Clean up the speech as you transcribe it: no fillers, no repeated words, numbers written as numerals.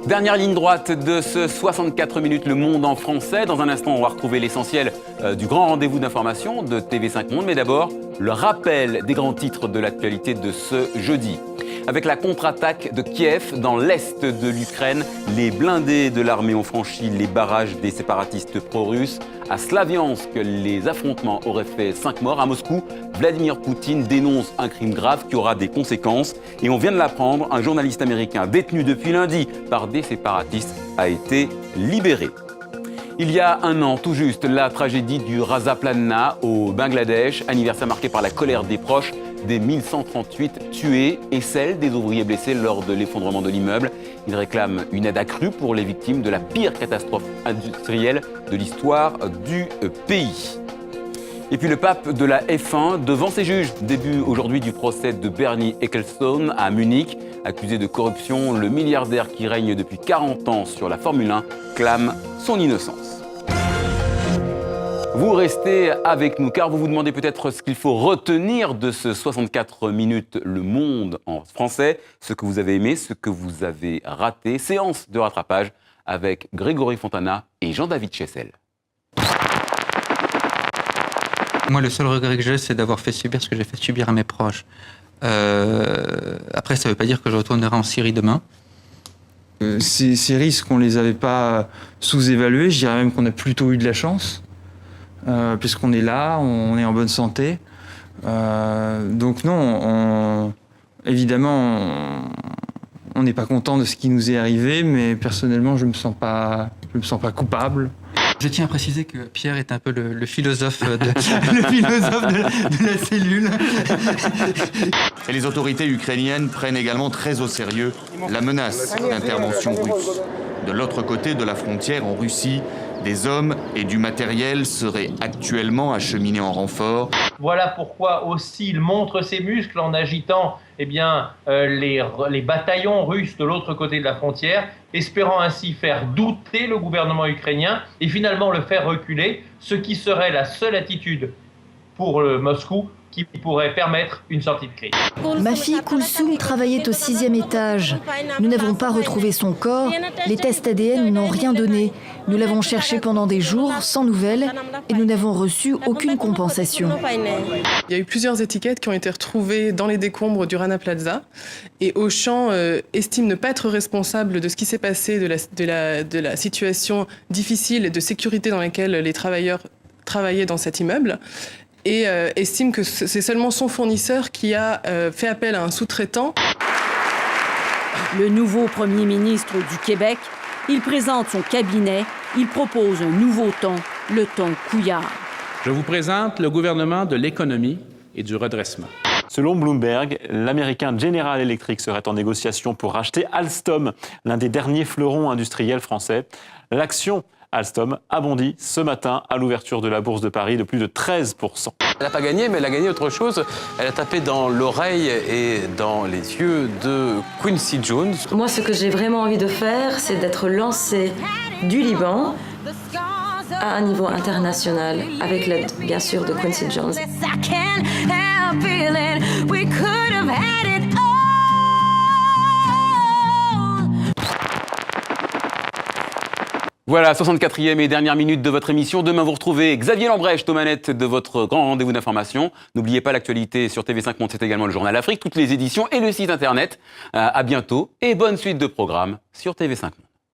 Dernière ligne droite de ce 64 minutes, le monde en français. Dans un instant, on va retrouver l'essentiel du grand rendez-vous d'information de TV5 Monde. Mais d'abord, le rappel des grands titres de l'actualité de ce jeudi. Avec la contre-attaque de Kiev dans l'est de l'Ukraine, les blindés de l'armée ont franchi les barrages des séparatistes pro-russes. À Slaviansk, les affrontements auraient fait 5 morts. À Moscou, Vladimir Poutine dénonce un crime grave qui aura des conséquences. Et on vient de l'apprendre, un journaliste américain détenu depuis lundi par des séparatistes a été libéré. Il y a un an, tout juste, la tragédie du Rasa Platna au Bangladesh, anniversaire marqué par la colère des proches des 1138 tués et celle des ouvriers blessés lors de l'effondrement de l'immeuble. Ils réclament une aide accrue pour les victimes de la pire catastrophe industrielle de l'histoire du pays. Et puis le pape de la F1 devant ses juges. Début aujourd'hui du procès de Bernie Ecclestone à Munich. Accusé de corruption, le milliardaire qui règne depuis 40 ans sur la Formule 1 clame son innocence. Vous restez avec nous car vous vous demandez peut-être ce qu'il faut retenir de ce 64 minutes Le Monde en français, ce que vous avez aimé, ce que vous avez raté. Séance de rattrapage avec Grégory Fontana et Jean-David Chessel. Moi, le seul regret que j'ai, c'est d'avoir fait subir ce que j'ai fait subir à mes proches. Après, ça ne veut pas dire que je retournerai en Syrie demain. Ces risques, on ne les avait pas sous-évalués. Je dirais même qu'on a plutôt eu de la chance. Puisqu'on est là, on est en bonne santé. Donc non, évidemment, on n'est pas content de ce qui nous est arrivé, mais personnellement, je me sens pas coupable. Je tiens à préciser que Pierre est un peu le philosophe de la cellule. Et les autorités ukrainiennes prennent également très au sérieux la menace d'intervention russe. De l'autre côté de la frontière, en Russie, des hommes et du matériel seraient actuellement acheminés en renfort. Voilà pourquoi aussi il montre ses muscles en agitant les bataillons russes de l'autre côté de la frontière, espérant ainsi faire douter le gouvernement ukrainien et finalement le faire reculer, ce qui serait la seule attitude pour Moscou qui pourrait permettre une sortie de crise. Ma fille Kulsum travaillait au 6e étage. Nous n'avons pas retrouvé son corps. Les tests ADN n'ont rien donné. Nous l'avons cherché pendant des jours, sans nouvelles, et nous n'avons reçu aucune compensation. Il y a eu plusieurs étiquettes qui ont été retrouvées dans les décombres du Rana Plaza. Et Auchan estime ne pas être responsable de ce qui s'est passé, de la situation difficile et de sécurité dans laquelle les travailleurs travaillaient dans cet immeuble. Et estime que c'est seulement son fournisseur qui a fait appel à un sous-traitant. Le nouveau Premier ministre du Québec, il présente son cabinet, il propose un nouveau ton, le ton Couillard. Je vous présente le gouvernement de l'économie et du redressement. Selon Bloomberg, l'américain General Electric serait en négociation pour racheter Alstom, l'un des derniers fleurons industriels français. L'action Alstom a bondi ce matin à l'ouverture de la Bourse de Paris de plus de 13%. Elle n'a pas gagné, mais elle a gagné autre chose. Elle a tapé dans l'oreille et dans les yeux de Quincy Jones. Moi, ce que j'ai vraiment envie de faire, c'est d'être lancée du Liban à un niveau international, avec l'aide, bien sûr, de Quincy Jones. Voilà, 64e et dernière minute de votre émission. Demain, vous retrouvez Xavier Lambrecht aux manettes de votre grand rendez-vous d'information. N'oubliez pas l'actualité sur TV5 Monde, c'est également le Journal Afrique, toutes les éditions et le site internet. À bientôt et bonne suite de programmes sur TV5 Monde.